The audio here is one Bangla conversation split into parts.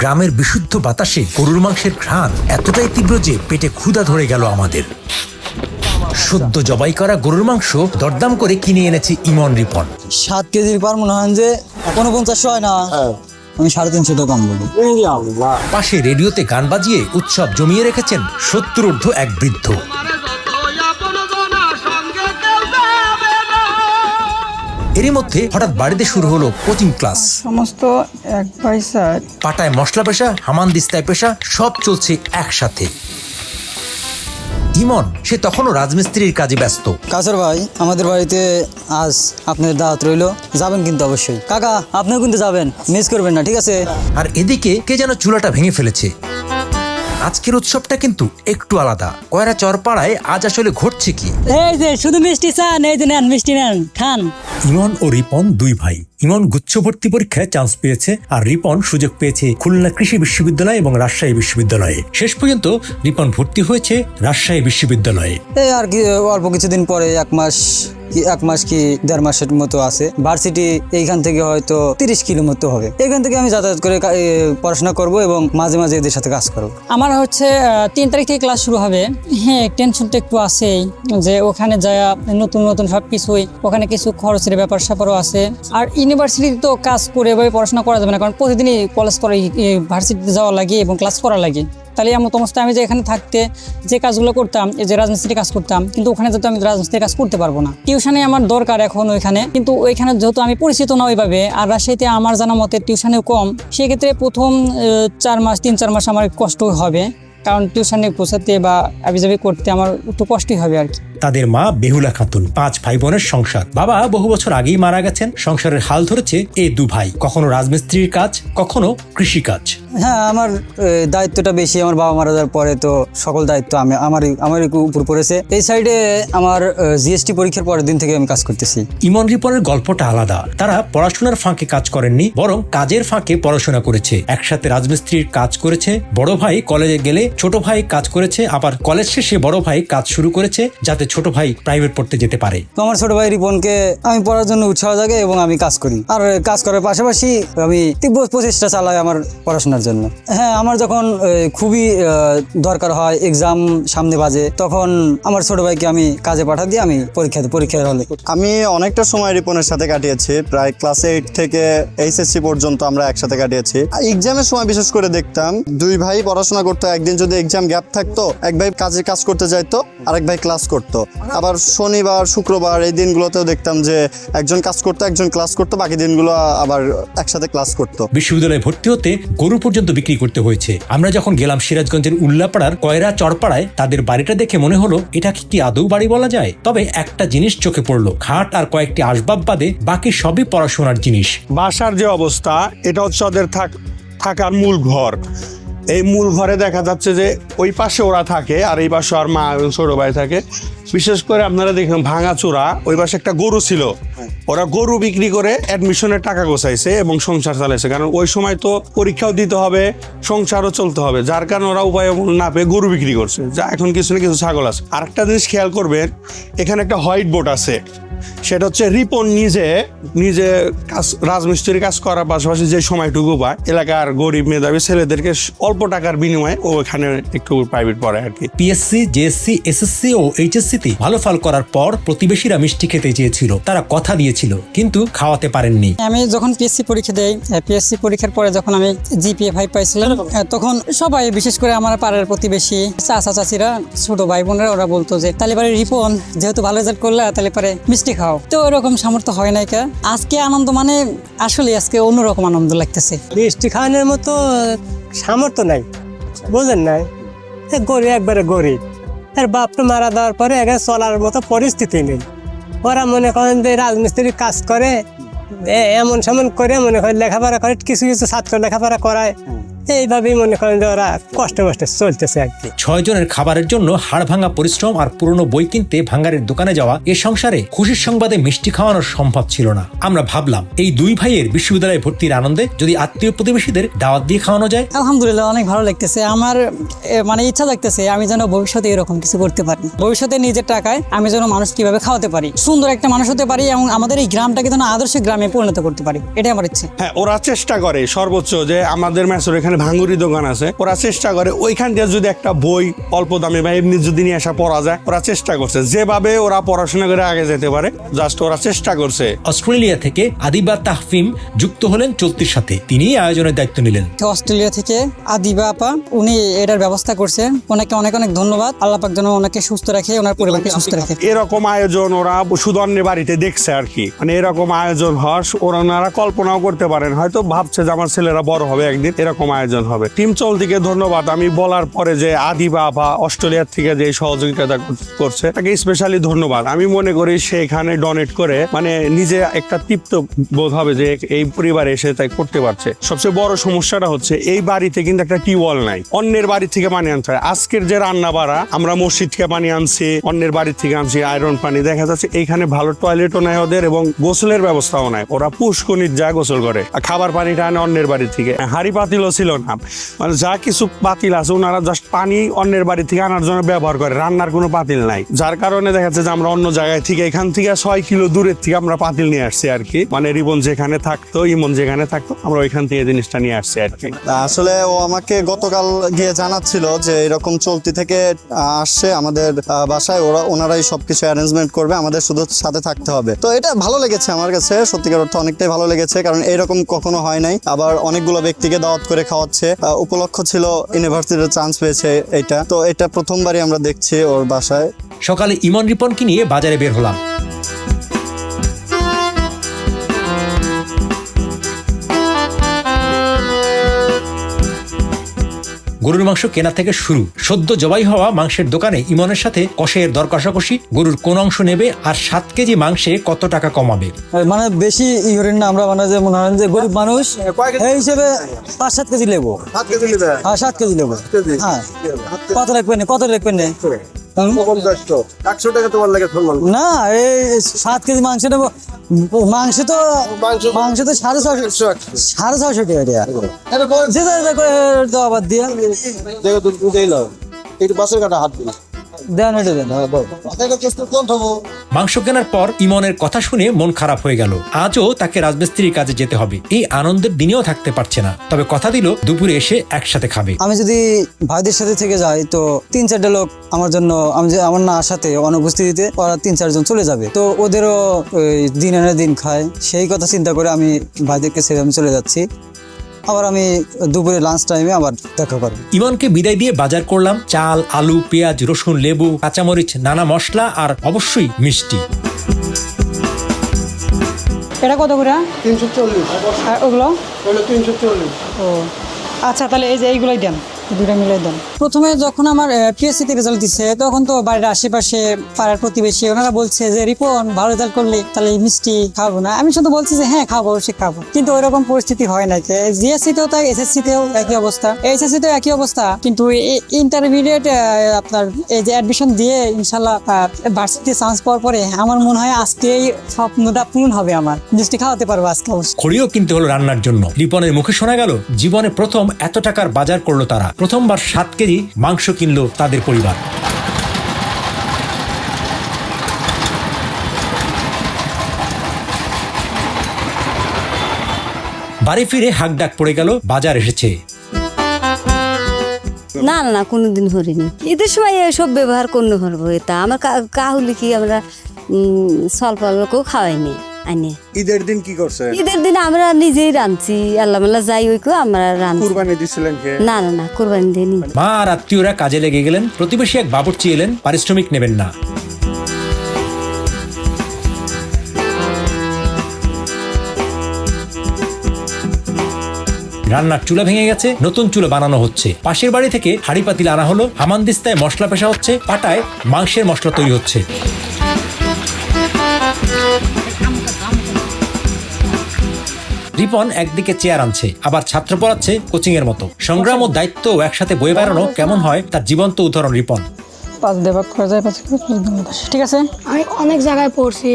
গ্রামের বিশুদ্ধ বাতাসে গরুর মাংসের ঘ্রাণ এতটাই তীব্র যে পেটে ক্ষুধা ধরে গেল আমাদের। সদ্য জবাই করা গরুর মাংস দরদাম করে কিনে এনেছে ইমন রিপন। 7 কেজির পার মনে হয় যে 49 হয় না, আমি 350 টাকা কম বলি। পাশে রেডিওতে গান বাজিয়ে উৎসব জমিয়ে রেখেছেন 70 ঊর্ধ্ব এক বৃদ্ধ। এরই মধ্যে হঠাৎ বাড়িতে শুরু হলো কোচিং ক্লাস। সমস্ত এক পয়সা পাটায় মশলা পেশা, হামানদিস্তায় পেশা সব চলছে একসাথে। ইমন সে তখনও রাজমিস্ত্রির কাজে ব্যস্ত। কাসর ভাই, আমাদের বাড়িতে আজ আপনাদের দাওয়াত রইলো, যাবেন কিন্তু অবশ্যই। কাকা আপনিও কিন্তু যাবেন, মিস করবেন না, ঠিক আছে? আর এদিকে কে যেন চুলাটা ভেঙে ফেলেছে। আজকের উৎসবটা কিন্তু একটু আলাদা। কয়রা চরপাড়ায় আজ আসলে ঘটছে কি? এই যে শুধু মিষ্টি চান, এই যে নেন মিষ্টি নেন, খান। ইমন ও রিপন দুই ভাই। ইমন গুচ্ছ ভর্তি পরীক্ষায় চান্স পেয়েছে আর রিপন সুযোগ পেয়েছে খুলনা কৃষি বিশ্ববিদ্যালয় এবং রাজশাহী বিশ্ববিদ্যালয়ে। শেষ পর্যন্ত রিপন ভর্তি হয়েছে রাজশাহী বিশ্ববিদ্যালয়ে। এই আর কি অল্প কিছুদিন পরে, এক মাস কি 1.5 মাসের মতো আছে। ভার্সিটি এইখান থেকে হয়তো 30 কিলো মতো হবে। এখান থেকে আমি যাতায়াত করে পড়াশোনা করব এবং মাঝে মাঝে এদের সাথে কাজ করব। আমার হচ্ছে 3 তারিখ থেকে ক্লাস শুরু হবে। হ্যাঁ, টেনশন তো একটু আছেই যে ওখানে যায় নতুন নতুন সব কিছুই, ওখানে কিছু খরচের ব্যাপার স্যাপারও আছে। আর ইউনিভার্সিটিতে তো কাজ করে এভাবে পড়াশোনা করা যাবে না, কারণ প্রতিদিনই কলেজ করে ভার্সিটিতে যাওয়া লাগে এবং ক্লাস করা লাগে। তাহলে এমন অবস্থায় আমি যে এখানে থাকতে যে কাজগুলো করতাম, এই যে রাজমিস্ত্রি কাজ করতাম, কিন্তু ওখানে যেহেতু আমি রাজমিস্ত্রি কাজ করতে পারবো না। টিউশনে আমার দরকার এখন ওইখানে, কিন্তু ওইখানে যেহেতু আমি পরিচিত না ওইভাবে, আর রাজশাহীতে আমার জানা মতে টিউশনেও কম, সেক্ষেত্রে প্রথম 3-4 মাস আমার কষ্ট হবে, কারণ টিউশনে পৌঁছাতে বা আবিজাবি করতে আমার একটু কষ্টই হবে আর কি। তাদের মা বেহুলা খাতুন, 5 ভাই বোনের সংসার। বাবা বহু বছর আগেই মারা গেছেন। সংসারের হাল ধরেছে এই দু ভাই, কখনো রাজমিস্ত্রির কাজ, কখনো কৃষি কাজ। হ্যাঁ, আমার দায়িত্বটা বেশি। আমার বাবা মারা যাওয়ার পরে তো সকল দায়িত্ব আমার উপর পড়েছে। এই সাইডে আমার জিএসটি পরীক্ষার পরের দিন থেকে আমি কাজ করতেছি। ইমন রিপনের গল্পটা আলাদা। তারা পড়াশোনার ফাঁকে কাজ করেননি, বরং কাজের ফাঁকে পড়াশোনা করেছে। একসাথে রাজমিস্ত্রির কাজ করেছে। বড় ভাই কলেজে গেলে ছোট ভাই কাজ করেছে, আবার কলেজ শেষে বড় ভাই কাজ শুরু করেছে যাতে ছোট ভাই প্রাইভেট পড়তে যেতে পারে। তো আমার ছোট ভাই রিপনকে আমি পড়ার জন্য উৎসাহ জাগে এবং আমি কাজ করি। আর কাজ করার পাশাপাশি আমি তীব্র প্রচেষ্টা চালাই আমার পড়াশোনার জন্য। হ্যাঁ, আমার যখন খুবই দরকার হয়, এক্সাম সামনে বাজে, তখন আমার ছোট ভাইকে আমি কাজে পাঠা দিয়ে আমি পরীক্ষার হলে। আমি অনেকটা সময় রিপনের সাথে কাটিয়েছি, প্রায় ক্লাস 8 থেকে এইচএসসি পর্যন্ত আমরা একসাথে কাটিয়েছি। এক্সামের সময় বিশেষ করে দেখতাম দুই ভাই পড়াশোনা করতো। একদিন যদি এক্সাম গ্যাপ থাকতো, এক ভাই কাজ করতে যাইতো, আরেক ভাই ক্লাস করতো। আবার শনিবার শুক্রবার এই দিনগুলোতেও দেখতাম যে একজন কাজ করতো, একজন ক্লাস করতো, বাকি দিনগুলো আবার একসাথে ক্লাস করতো। বিশ্ববিদ্যালয়ে ভর্তি হতে গরু পর্যন্ত বিক্রি করতে হয়েছে। আমরা যখন গেলাম সিরাজগঞ্জের উল্লাপাড়ার কয়রা চরপাড়ায়, তাদের বাড়িটা দেখে মনে হলো এটা কি আদৌ বাড়ি বলা যায়? তবে একটা জিনিস চোখে পড়লো, খাট আর কয়েকটি আসবাব বাদে বাকি সবই পড়াশোনার জিনিস। বাসার যে অবস্থা, এটা হচ্ছে ওদের থাকার মূল ঘর। এই মূল ঘরে দেখা যাচ্ছে যে ওই পাশে ওরা থাকে আর এই পাশে আর মা এবং ছোট ভাই থাকে। বিশেষ করে আপনারা দেখেন ভাঙাচোরা, ওই পাশে একটা গরু ছিল, ওরা গরু বিক্রি করে অ্যাডমিশনের টাকা গোছাইছে এবং সংসার চালাইছে। কারণ ওই সময় তো পরীক্ষাও দিতে হবে, সংসারও চলতে হবে, যার কারণে ওরা উপায় না পেয়ে গরু বিক্রি করছে। যা এখন কিছু না কিছু ছাগল আছে। আরেকটা জিনিস খেয়াল করবেন, এখানে একটা হোয়াইট বোর্ড আছে, সেটা হচ্ছে রিপন নিজে কাজ রাজমিস্ত্রির কাজ করার পাশাপাশি যে সময়টুকু পায়, এলাকার গরিব মেধাবী ছেলেদেরকে অল্প টাকার বিনিময়ে ও এখানে একটু প্রাইভেট পড়ে আর কি। পিএসসি, জেএসসি, এসএসসি ও এইচএসসি তে ভালো ফল করার পর প্রতিবেশীরা মিষ্টি খেতে চেয়েছিল, তারা কথা দিয়েছিল, কিন্তু খাওয়াতে পারেননি। আমি যখন পিএসসি পরীক্ষা দেই, পিএসসি পরীক্ষার পরে যখন আমি জিপিএ 5 পাইছিলাম, তখন সবাই বিশেষ করে আমার পাড়ার প্রতিবেশী চাচা চাচিরা, ছোট ভাই বোনেরা, ওরা বলতো যে তাহলে পারে রিপন যেহেতু ভালো রেজাল্ট করলে তাহলে পারে মিষ্টি খাও। তো ওরকম সামর্থ্য হয় নাই। আজকে আনন্দ মানে আসলে আজকে অন্যরকম আনন্দ লাগতেছে। মিষ্টি খাওয়ানোর মতো সামর্থ্য নাই, বুঝলেন না? গরিব, একবারে গরিব। আর বাপটা মারা দেওয়ার পরে এখানে চলার মতো পরিস্থিতি নেই। ওরা মনে করেন যে রাজমিস্ত্রির কাজ করে, এমন সেমন করে মনে করেন লেখাপড়া করে, কিছু কিছু ছাত্র লেখাপড়া করায়, এইভাবেই মনে করেন যে ওরা কষ্টে চলতেছে আর কি। 6 জনের খাবারের জন্য হাড় ভাঙা পরিশ্রম আর পুরনো বই কিনতে ভাঙ্গারের দোকানে যাওয়া, এ সংসারে খুশির সংবাদে মিষ্টি খাওয়ানো সম্ভব ছিল না। আমরা ভাবলাম এই দুই ভাইয়ের বিশ্ববিদ্যালয়ে ভর্তির আনন্দে যদি আত্মীয় প্রতিবেশীদের দাওয়াত দিয়ে খাওয়ানো যায়। আলহামদুলিল্লাহ, অনেক ভালো লাগতেছে। আমার মানে ইচ্ছা লাগতেছে আমি যেন ভবিষ্যতে এরকম কিছু করতে পারি। ভবিষ্যতে নিজের টাকায় আমি যেন মানুষ কিভাবে খাওয়াতে পারি, সুন্দর একটা মানুষ হতে পারি এবং আমাদের এই গ্রামটাকে যেন আদর্শ গ্রামে পরিণত করতে পারি, এটাই আমার ইচ্ছে। হ্যাঁ, ওরা চেষ্টা করে সর্বোচ্চ যে আমাদের মেসর এখানে মানে ভাঙুরি দোকান আছে, ওরা চেষ্টা করে ওইখান দিয়ে যদি একটা বই অল্প দামে বা এমনি যদি নিয়ে আসা পড়া যায়, ওরা চেষ্টা করছে যেভাবে ওরা পড়াশোনা করে আগে যেতে পারে, জাস্ট ওরা চেষ্টা করছে। অস্ট্রেলিয়া থেকে আদিবা তাহফিম যুক্ত হলেন চলতির সাথে, তিনি আয়োজনের দায়িত্ব নিলেন। অস্ট্রেলিয়া থেকে আদিবা আপা, উনি এটার ব্যবস্থা করছে, ওনাকে অনেক অনেক ধন্যবাদ। আল্লাহ পাক যেন ওনাকে সুস্থ রাখে, ওনার পরিবারকে সুস্থ রাখে। এরকম আয়োজন ওরা শুধু অন্যের বাড়িতে দেখছে আর কি, মানে এরকম আয়োজন হওয়ার ওনারা কল্পনাও করতে পারেন, হয়তো ভাবছে যে আমার ছেলেরা বড় হবে একদিন, এরকম আয়োজন হবে। টিম চলতিকে ধন্যবাদ। আমি বলার পরে যে আদিবা বা অস্ট্রেলিয়ার থেকে যে সহযোগিতা করছে তাকে স্পেশালি ধন্যবাদ। আমি মনে করি সে এখানে ডোনেট করে মানে নিজে একটা তৃপ্ত বোধ হবে যে এই পরিবারে এসে তাই করতে পারছে। সবচেয়ে বড় সমস্যাটা হচ্ছে এই বাড়িতে কিন্তু একটা টিউবওয়েল নাই, অন্যের বাড়ি থেকে পানি আনতে হয়। আজকের যে রান্না বাড়া, আমরা মসজিদ থেকে পানি আনছি, অন্যের বাড়ি থেকে আনছি আয়রন পানি, দেখা যাচ্ছে এইখানে ভালো টয়লেটও নাই ওদের এবং গোসলের ব্যবস্থাও নাই। ওরা পুষ্কনির যা গোসল করে, আর খাবার পানিটা আনে অন্যের বাড়ি থেকে। হাড়ি পাতিলও ছিল না, মানে যা কিছু পাতিল আছে ওনারা জাস্ট পানি অন্যের বাড়ি থেকে আনার জন্য ব্যবহার করে, রান্নার কোনো পাতিল নাই। যার কারণে দেখা যাচ্ছে যে আমরা অন্য জায়গায় থেকে এখান থেকে 6 কিলো দূরের থেকে আমরা পাতিল নিয়ে আসছি আর কি, মানে রিবন যেখানে থাকতো, ইমন যেখানে থাকতো, আমরা ওইখান থেকে জিনিসটা নিয়ে আসছি আর কি। আসলে ও আমাকে গতকাল গিয়ে জানাচ্ছিল যে এরকম চলতি থেকে আসছে আমাদের বাসায়, ওনারাই সবকিছু অ্যারেঞ্জমেন্ট করবে, আমাদের শুধু সাথে থাকতে হবে। তো এটা ভালো লেগেছে আমার কাছে, সত্যিকার অর্থে অনেকটাই ভালো লেগেছে, কারণ এরকম কখনো হয় নাই। আবার অনেকগুলো ব্যক্তিকে দাওয়াত করে খাওয়াচ্ছে, উপলক্ষ ছিল ইউনিভার্সিটির চান্স পেয়েছে এটা, তো এটা প্রথমবারই আমরা দেখছি ওর বাসায়। সকালে ইমন রিপনকে নিয়ে বাজারে বের হলাম। গরুর মাংস কেনা থেকে শুরু, সদ্য জবাই হওয়া মাংসের দোকানে ইমনের সাথে কষের দর কষাকষি, গরুর কোন অংশ নেবে আর 7 কেজি মাংসে কত টাকা কমাবে। মানে বেশি করেন না আমরা, মানে যে মনে হয় যে গরিব মানুষ এই হিসেবে 5-7 কেজি নেবো। 7 কেজি নেবে? হ্যাঁ 7 কেজি নেবো। হ্যাঁ কত রাখবেন? কত রাখবেন? 100 টাকা তোমার লাগে না, এই 7 কেজি মাংস নেবো। মাংস তো 650 টাকা আবার দিয়া মাংস কেনার পর ইমনের কথা শুনে মন খারাপ হয়ে গেল। আজও তাকে রাজমিস্ত্রির কাজে যেতে হবে, এই আনন্দের দিনেও থাকতে পারছে না। তবে কথা দিল দুপুরে এসে একসাথে খাবে। আমি যদি ভাইদের সাথে থেকে যাই তো 3-4টা লোক আমার জন্য, আমি যে আমার না আসাতে অনুপস্থিতিতে ওরা 3-4 জন চলে যাবে, তো ওদেরও দিন আনে দিন খায়, সেই কথা চিন্তা করে আমি ভাইদেরকে ছেড়ে আমি চলে যাচ্ছি। আবার আমি দুপুরে লাঞ্চ টাইমে আবার দেখা করব। ইমনকে বিদায় দিয়ে বাজার করলাম চাল, আলু, পেঁয়াজ, রসুন, লেবু, কাঁচামরিচ, নানা মশলা আর অবশ্যই মিষ্টি। এটা কত করে? 340। আর ওগুলো? 340। ও আচ্ছা, তাহলে এই যে এইগুলোই দেন, দুটা মিলাই দেন। প্রথমে যখন আমার পিএসসিতে রেজাল্ট দিচ্ছে তখন তো বাড়ির আশেপাশে পাড়ার প্রতিবেশী ওনারা বলছে যে রিপন ভালো রেজাল্ট করলে তাহলে মিষ্টি খাবো না। আমি শুধু বলছি যে হ্যাঁ খাবো, অবশ্যই খাবো, কিন্তু ওইরকম পরিস্থিতি হয় না। জিএসসিতেও তাই, এসএসসিতেও একই অবস্থা, এইচএসসিতেও একই অবস্থা, কিন্তু ইন্টারমিডিয়েট আপনার এই যে অ্যাডমিশন দিয়ে ইনশাল্লাহ ভার্সিটিতে চান্স পাওয়ার পরে আমার মনে হয় আজকে এই স্বপ্নটা পূরণ হবে, আমার মিষ্টি খাওয়াতে পারবো আজকে অবশ্যই। খড়িও কিনতে হলো রান্নার জন্য। রিপনের মুখে শোনা গেল জীবনে প্রথম এত টাকার বাজার করলো তারা। প্রথমবার 7 কেজি মাংস কিনলো তাদের পরিবার। বাড়ি ফিরে হাঁকডাক পড়ে গেল, বাজার এসেছে। না না না, কোনোদিন করিনি। ঈদের সময় এসব ব্যবহার করতে পারবো, এটা আমার কাহুলি কি আমরা সলপালকেও খাওয়াইনি। ঈদের দিন কি করছে? ঈদের দিন আমরা নিজেই রাঁধছি, আল্লাহ মাল্লাহ যাই ওই আমরা রাঁধছি। কুরবানি দিছিলেন কে? না না না, কোরবানি দিইনি। মা আর আত্মীয়রা কাজে লেগে গেলেন। প্রতিবেশী এক বাবুর্চি এলেন, পারিশ্রমিক নেবেন না। রান্নার চুলা ভেঙে গেছে, নতুন চুলা বানানো হচ্ছে। পাশের বাড়ি থেকে হাড়ি পাতিল আনা হলো, হামানদিস্তায় মশলা পেশা হচ্ছে, পাটায় মাংসের মশলা তৈরি হচ্ছে। রিপন একদিকে চেয়ার আনছে, আবার ছাত্র পড়াচ্ছে কোচিং এর মতো। সংগ্রাম ও দায়িত্ব একসাথে বয়ে বেড়ানো কেমন হয় তার জীবন্ত উদাহরণ রিপন। 5 দিয়ে ভাগ করা যায়, 5 ঠিক আছে। আমি অনেক জায়গায় পড়ছি,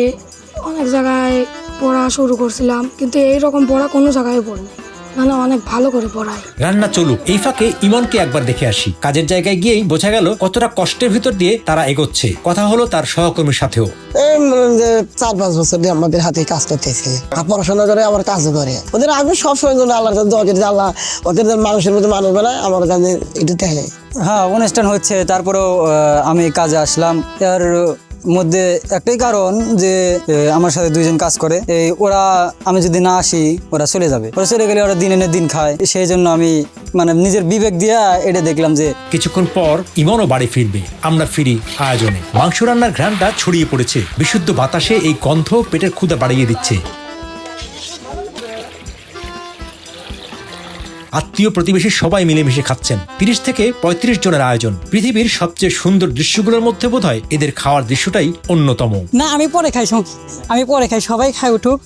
অনেক জায়গায় পড়া শুরু করছিলাম, কিন্তু এইরকম পড়া কোনো জায়গায় পড়িনি। মানে অনেক ভালো করে পড়ায়। রান্না চলুক, এই ফাঁকে ইমনকে একবার দেখে আসি। কাজের জায়গায় গিয়েই বোঝা গেল কতটা কষ্টের ভিতর দিয়ে তারা এগোচ্ছে। কথা হলো তার সহকর্মীর সাথেও। এই যে 4-5 বছর দিয়ে আমাদের হাতে কাজ করতেছে, পড়াশোনা করে আবার কাজও করে। ওদের আমি সবসময় জন্য আল্লাহর কাছে দোয়া করি যে আল্লাহ ওদের মানুষের মধ্যে মানুষ বানায়, আমার কাছে এটা দেখে। হ্যাঁ, অনুষ্ঠান হচ্ছে, তারপরেও আমি কাজে আসলাম। এর মধ্যে একটাই কারণ যে আমার সাথে 2জন কাজ করে, ওরা আমি যদি না আসি ওরা চলে যাবে, ওরা চলে গেলে ওরা দিন এনে দিন খায়। সেই জন্য আমি মানে নিজের বিবেক দিয়ে এটা দেখলাম যে কিছুক্ষণ পর ইমনও বাড়ি ফিরবে। আমরা ফিরি আয়োজনে। মাংস রান্নার ঘ্রাণটা ছড়িয়ে পড়েছে। বিশুদ্ধ বাতাসে এই গন্ধ পেটের ক্ষুধা বাড়িয়ে দিচ্ছে। আত্মীয় প্রতিবেশী সবাই মিলেমিশে খাচ্ছেন। 30 থেকে 35 জনের আয়োজন। পৃথিবীর সবচেয়ে সুন্দর দৃশ্যগুলোর মধ্যে বোধহয় এদের খাওয়ার দৃশ্যটাই অন্যতম। না, আমি পরে খাই, সবাই খাই উঠুক,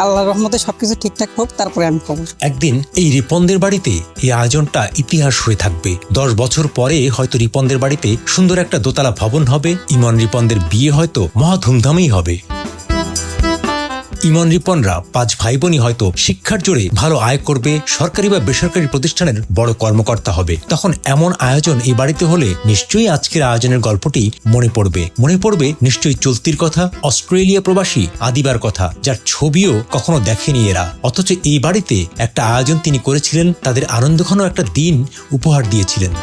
আল্লাহর রহমতে সবকিছু ঠিকঠাক হোক, তারপরে আমি খাবো। একদিন এই রিপনদের বাড়িতে এই আয়োজনটা ইতিহাস হয়ে থাকবে। 10 বছর পরে হয়তো রিপনদের বাড়িতে সুন্দর একটা দোতলা ভবন হবে। ইমন রিপনদের বিয়ে হয়তো মহা ধুমধামেই হবে। ইমন রিপনরা 5 ভাই বোনই হয়তো শিক্ষার জোরে ভালো আয় করবে, সরকারি বা বেসরকারি প্রতিষ্ঠানের বড় কর্মকর্তা হবে। তখন এমন আয়োজন এই বাড়িতে হলে নিশ্চয়ই আজকের আয়োজনের গল্পটি মনে পড়বে নিশ্চয়ই চলতির কথা, অস্ট্রেলিয়া প্রবাসী আদিবার কথা, যার ছবিও কখনো দেখেনি এরা। অথচ এই বাড়িতে একটা আয়োজন তিনি করেছিলেন, তাদের আনন্দঘন একটা দিন উপহার দিয়েছিলেন।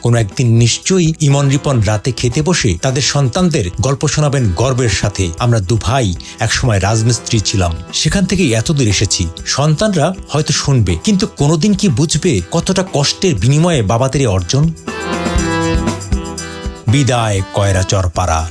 কোনো একদিন নিশ্চয়ই ইমন রিপন রাতে খেতে বসে তাদের সন্তানদের গল্প শোনাবেন গর্বের সাথে। আমরা 2 ভাই একসময় রাজমিস্ত্রি ছিলাম, সেখান থেকে এতদূর এসেছি। সন্তানরা হয়তো শুনবে, কিন্তু কোনোদিন কি বুঝবে কতটা কষ্টের বিনিময়ে বাবাদের অর্জন? বিদায় কয়রা চরপাড়া।